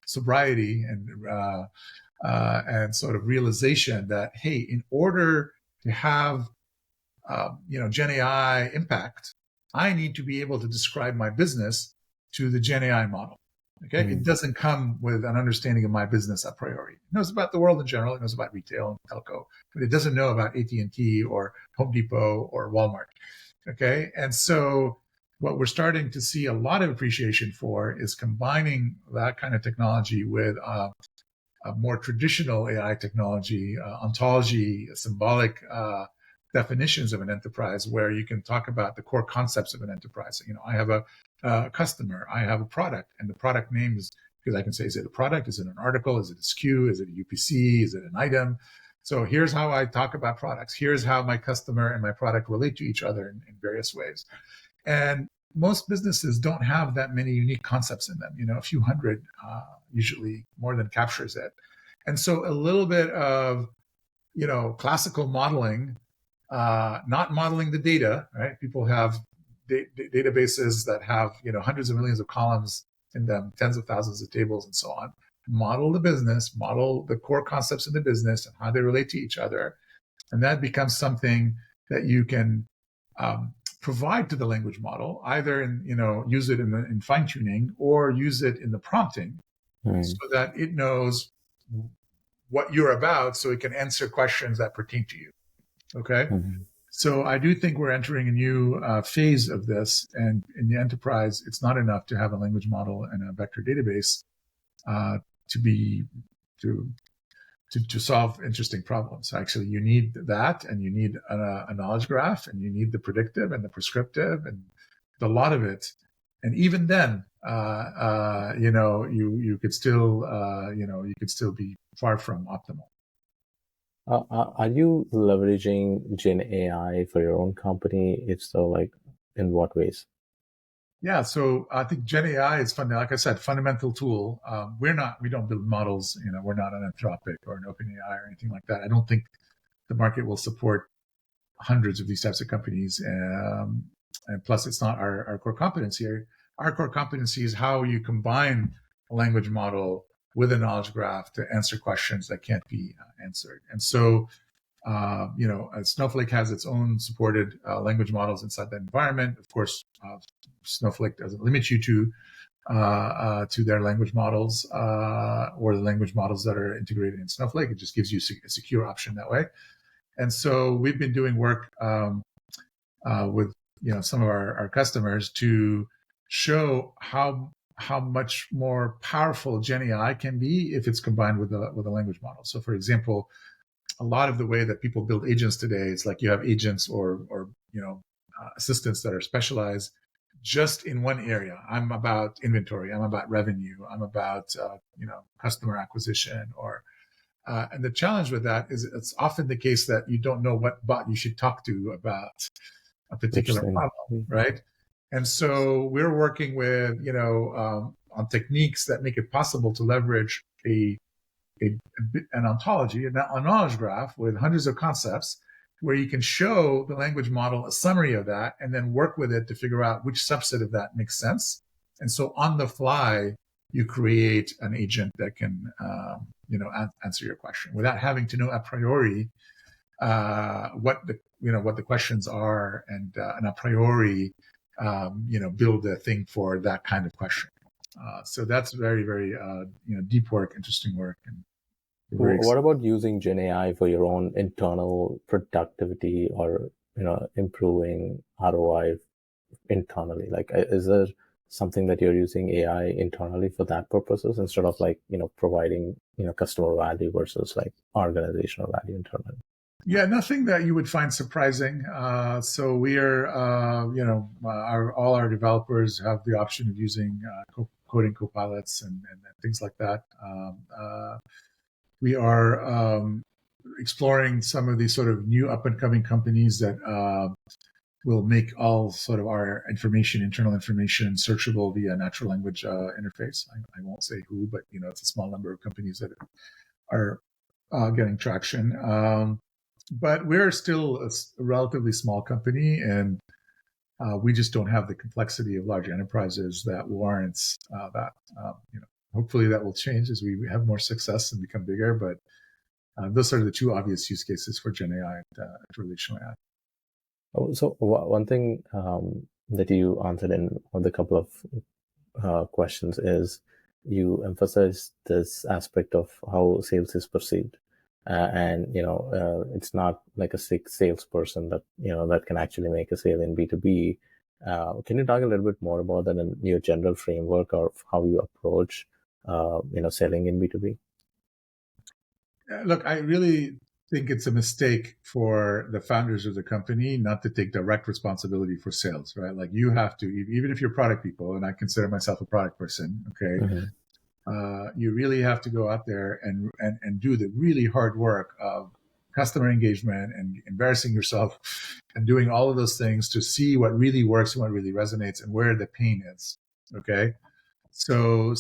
sobriety and sort of realization that, hey, in order to have Gen AI impact, I need to be able to describe my business to the Gen AI model. Okay, Mm-hmm. it doesn't come with an understanding of my business a priori. It knows about the world in general. It knows about retail and telco, but it doesn't know about AT&T or Home Depot or Walmart. Okay, and so what we're starting to see a lot of appreciation for is combining that kind of technology with a more traditional AI technology, ontology, symbolic definitions of an enterprise, where you can talk about the core concepts of an enterprise. I have a customer, I have a product, and the product name is, because I can say, is it a product? Is it an article? Is it a SKU? Is it a UPC? Is it an item? So here's how I talk about products. Here's how my customer and my product relate to each other in various ways. And most businesses don't have that many unique concepts in them. A few hundred usually more than captures it. And so a little bit of, classical modeling, not modeling the data, right? People have databases that have, hundreds of millions of columns in them, tens of thousands of tables and so on. Model the business, model the core concepts of the business and how they relate to each other. And that becomes something that you can provide to the language model, either in, use it in fine tuning or use it in the prompting, so that it knows what you're about, so it can answer questions that pertain to you. Okay. Mm-hmm. So I do think we're entering a new phase of this. And in the enterprise, it's not enough to have a language model and a vector database to be to solve interesting problems. Actually, you need that, and you need a knowledge graph, and you need the predictive and the prescriptive and a lot of it. And even then, you could still, you could still be far from optimal. Are you leveraging Gen AI for your own company? If so, like in what ways? Yeah, so I think Gen AI is fun. Like I said, fundamental tool. We don't build models. We're not an Anthropic or an OpenAI or anything like that. I don't think the market will support hundreds of these types of companies. And plus, it's not our core competency. Our core competency is how you combine a language model with a knowledge graph to answer questions that can't be answered. And so, Snowflake has its own supported language models inside that environment. Of course, Snowflake doesn't limit you to their language models or the language models that are integrated in Snowflake. It just gives you a secure option that way. And so we've been doing work with some of our customers to show how much more powerful Gen AI can be if it's combined with a language model. So, for example, a lot of the way that people build agents today is like you have agents or assistants that are specialized just in one area. I'm about inventory. I'm about revenue. I'm about customer acquisition. And the challenge with that is it's often the case that you don't know what bot you should talk to about a particular problem, right? And so we're working with on techniques that make it possible to leverage an ontology, a knowledge graph with hundreds of concepts, where you can show the language model a summary of that and then work with it to figure out which subset of that makes sense. And so on the fly, you create an agent that can, answer your question without having to know a priori what the questions are, and a priori, build a thing for that kind of question. So that's very, very, deep work, interesting work. And what about using Gen AI for your own internal productivity or, improving ROI internally? Like, is there something that you're using AI internally for that purposes instead of providing, customer value versus like organizational value internally? Yeah, nothing that you would find surprising. So we are, all our developers have the option of using coding copilots and things like that. We are exploring some of these sort of new up and coming companies that will make all sort of our internal information, searchable via natural language interface. I won't say who, but it's a small number of companies that are getting traction. But we're still a relatively small company, and we just don't have the complexity of large enterprises that warrants that. Hopefully that will change as we have more success and become bigger. But those are the two obvious use cases for Gen AI and relational AI. So one thing that you answered in one of the couple of questions is you emphasized this aspect of how sales is perceived. And it's not like a sick salesperson that that can actually make a sale in B2B. Can you talk a little bit more about that in your general framework of how you approach selling in B2B? Look, I really think it's a mistake for the founders of the company not to take direct responsibility for sales, right? Like you have to, even if you're product people, and I consider myself a product person, okay. Mm-hmm. You really have to go out there and do the really hard work of customer engagement and embarrassing yourself and doing all of those things to see what really works and what really resonates and where the pain is. Okay. So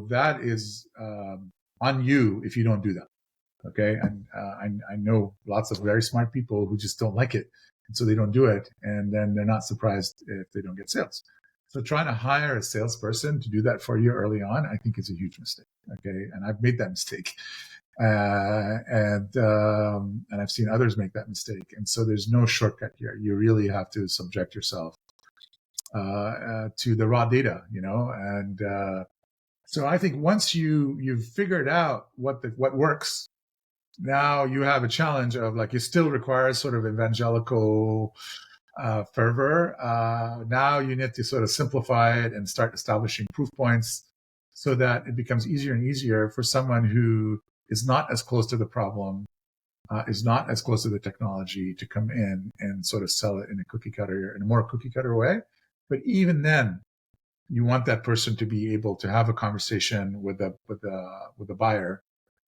that is on you if you don't do that. Okay. And I know lots of very smart people who just don't like it. And so they don't do it. And then they're not surprised if they don't get sales. So trying to hire a salesperson to do that for you early on, I think is a huge mistake. Okay. And I've made that mistake. And I've seen others make that mistake. And so there's no shortcut here. You really have to subject yourself to the raw data, and so I think once you've figured out what works, now you have a challenge of like, it still requires sort of evangelical fervor. Now you need to sort of simplify it and start establishing proof points so that it becomes easier and easier for someone who is not as close to the problem, is not as close to the technology, to come in and sort of sell it in a more cookie cutter way. But even then, you want that person to be able to have a conversation with the buyer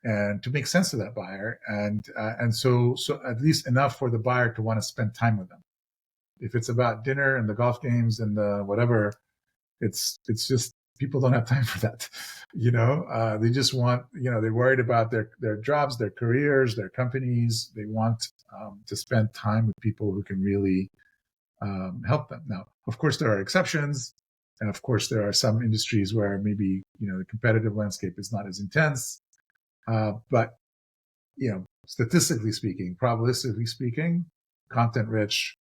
and to make sense of that buyer, and so at least enough for the buyer to want to spend time with them. If it's about dinner and the golf games and the whatever, it's just people don't have time for that. They just want, they're worried about their jobs, their careers, their companies. They want to spend time with people who can really help them. Now, of course, there are exceptions. And of course, there are some industries where maybe, the competitive landscape is not as intense. But, statistically speaking, probabilistically speaking, content rich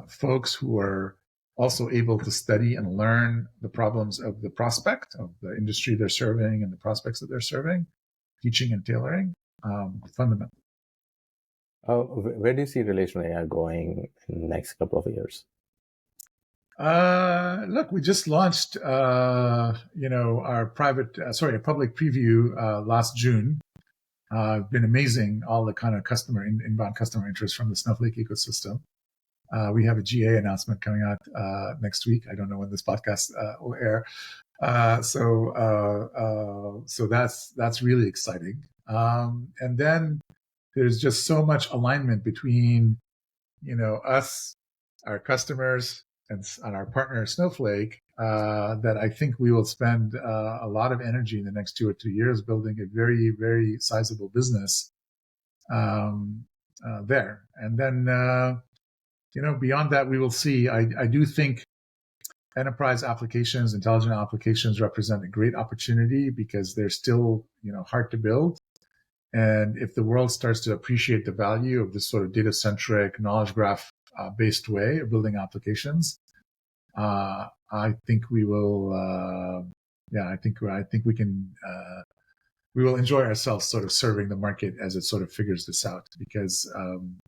folks who are also able to study and learn the problems of the prospect, of the industry they're serving and the prospects that they're serving, teaching and tailoring, fundamental. Where do you see relational AI going in the next couple of years? Look, we just launched, our a public preview last June. Been amazing, all the kind of inbound customer interest from the Snowflake ecosystem. We have a GA announcement coming out next week. I don't know when this podcast will air. So that's really exciting. And then there's just so much alignment between, us, our customers, and our partner Snowflake, that I think we will spend a lot of energy in the next 2 or 3 years building a very, very sizable business there. And then, beyond that, we will see. I do think enterprise applications, intelligent applications represent a great opportunity because they're still, hard to build. And if the world starts to appreciate the value of this sort of data-centric, knowledge graph based way of building applications, I think we will. I think we can. We will enjoy ourselves sort of serving the market as it sort of figures this out, because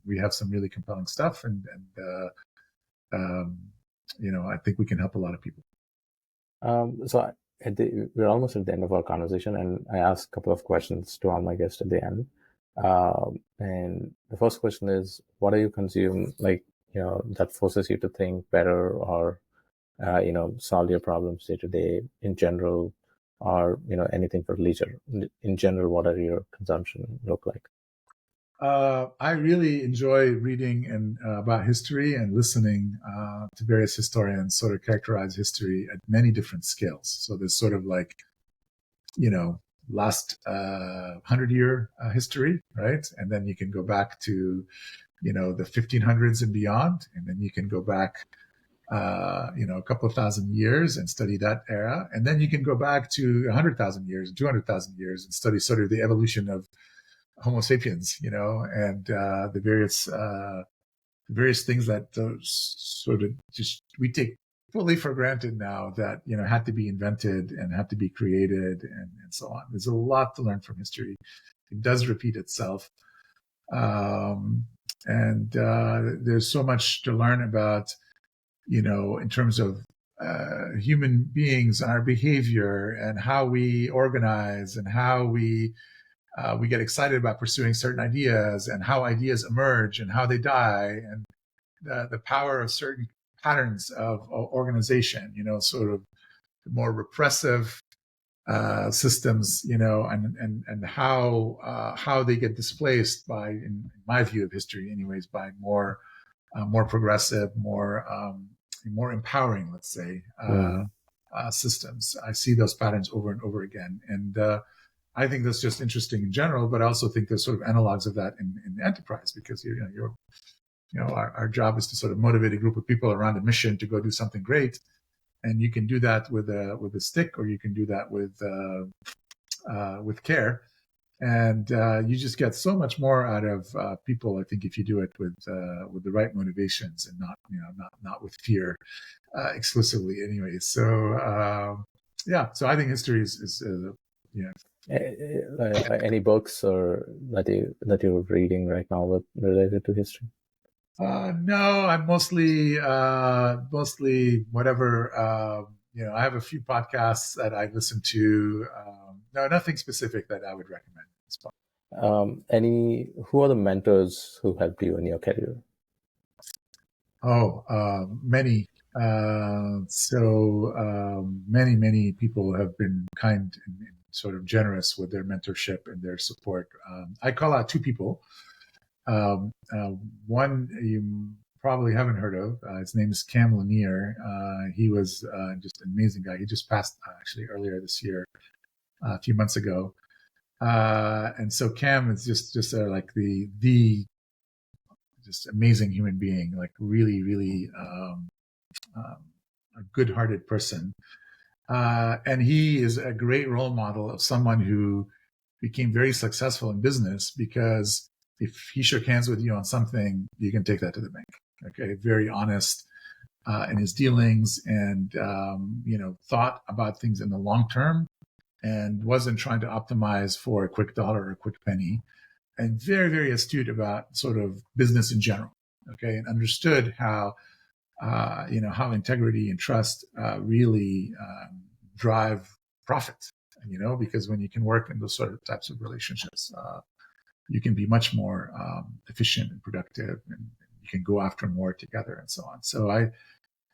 we have some really compelling stuff, and I think we can help a lot of people. So we're almost at the end of our conversation, and I asked a couple of questions to all my guests at the end. And the first question is, what do you consume, that forces you to think better, or solve your problems day to day in general, or anything for leisure in general? What are your consumption look like? I really enjoy reading about history and listening to various historians sort of characterize history at many different scales. So there's sort of last 100-year history, right? And then you can go back to, the 1500s and beyond. And then you can go back, a couple of thousand years and study that era. And then you can go back to 100,000 years, 200,000 years and study sort of the evolution of Homo sapiens, and the various things that sort of just we take fully for granted now that had to be invented and had to be created and so on. There's a lot to learn from history. It does repeat itself, and there's so much to learn about, in terms of human beings and our behavior and how we organize and how we get excited about pursuing certain ideas and how ideas emerge and how they die, and the power of certain patterns of organization, sort of more repressive systems, and how they get displaced by, in my view of history anyways, by more progressive, more empowering, let's say, systems. I see those patterns over and over again. And I think that's just interesting in general, but I also think there's sort of analogs of that in the enterprise, because our job is to sort of motivate a group of people around a mission to go do something great, and you can do that with a stick, or you can do that with care, and you just get so much more out of people, I think, if you do it with the right motivations and not with fear exclusively, anyway. So so I think history is any books or that you're reading right now related to history? No, I'm mostly whatever I have a few podcasts that I listen to. No, nothing specific that I would recommend. Who are the mentors who helped you in your career? Many. Many people have been kind and sort of generous with their mentorship and their support. I call out two people. One you probably haven't heard of. His name is Cam Lanier. He was just an amazing guy. He just passed actually earlier this year, a few months ago. And so Cam is just like the just amazing human being, like really, really a good-hearted person. And he is a great role model of someone who became very successful in business because if he shook hands with you on something, you can take that to the bank. Okay, very honest in his dealings, and thought about things in the long term, and wasn't trying to optimize for a quick dollar or a quick penny, and very, very astute about sort of business in general. Okay, and understood how how integrity and trust really drive profit. Because when you can work in those sort of types of relationships, you can be much more efficient and productive, and you can go after more together and so on. So I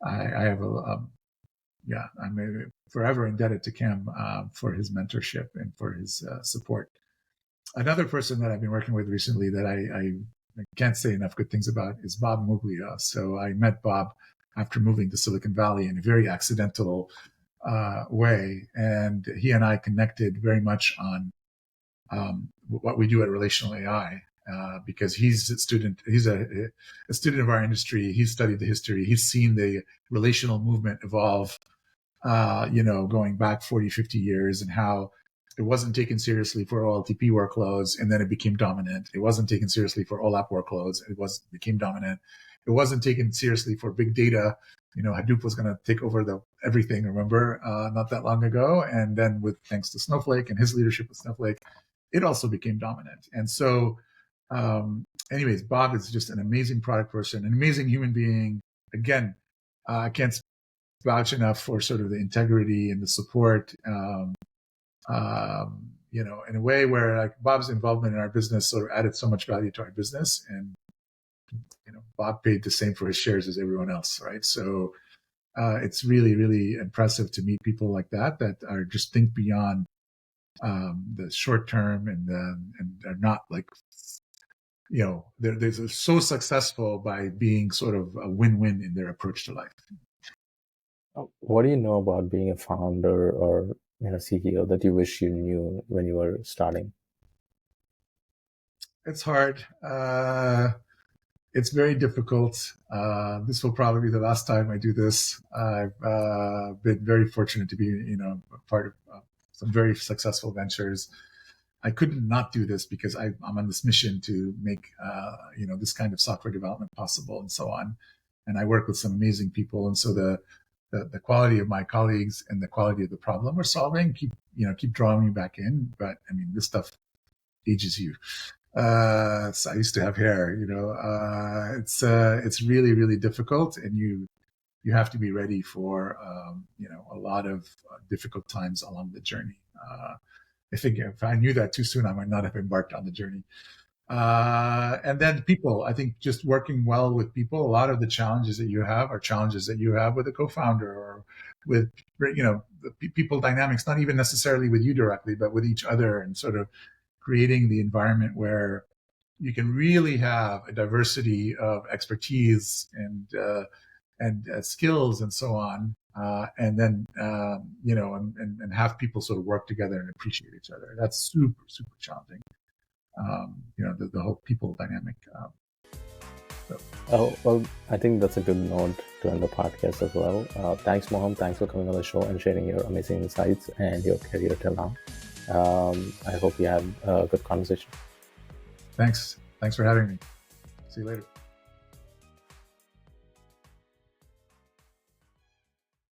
have I'm forever indebted to Cam for his mentorship and for his support. Another person that I've been working with recently that I can't say enough good things about is Bob Muglia. So I met Bob after moving to Silicon Valley in a very accidental way, and he and I connected very much on what we do at Relational AI, because he's a student. He's a student of our industry. He's studied the history. He's seen the relational movement evolve, going back 40, 50 years, and how it wasn't taken seriously for OLTP workloads, and then it became dominant. It wasn't taken seriously for OLAP workloads. It became dominant. It wasn't taken seriously for big data. Hadoop was going to take over everything, remember, not that long ago. And then thanks to Snowflake and his leadership with Snowflake, it also became dominant. And so, anyways, Bob is just an amazing product person, an amazing human being. Again, I can't vouch enough for sort of the integrity and the support, in a way where like Bob's involvement in our business sort of added so much value to our business. And, Bob paid the same for his shares as everyone else, right? So it's really, really impressive to meet people like that are just think beyond the short term, and are not like, they're so successful by being sort of a win-win in their approach to life. What do you know about being a founder or CEO that you wish you knew when you were starting? It's hard. It's very difficult. This will probably be the last time I do this. I've been very fortunate to be, part of some very successful ventures. I couldn't not do this because I'm on this mission to make, this kind of software development possible and so on. And I work with some amazing people. And so the quality of my colleagues and the quality of the problem we're solving keep drawing me back in. But I mean, this stuff ages you. So I used to have hair, it's really, really difficult, and you have to be ready for, a lot of difficult times along the journey. I think if I knew that too soon, I might not have embarked on the journey. And then people, I think just working well with people, a lot of the challenges that you have are challenges that you have with a co-founder or with, the people dynamics, not even necessarily with you directly, but with each other, and sort of creating the environment where you can really have a diversity of expertise and skills and so on, and then and have people sort of work together and appreciate each other. That's super, super challenging. The whole people dynamic. Oh, well, I think that's a good note to end the podcast as well. Thanks, Moham. Thanks for coming on the show and sharing your amazing insights and your career till now. I hope you had a good conversation. Thanks for having me. See you later.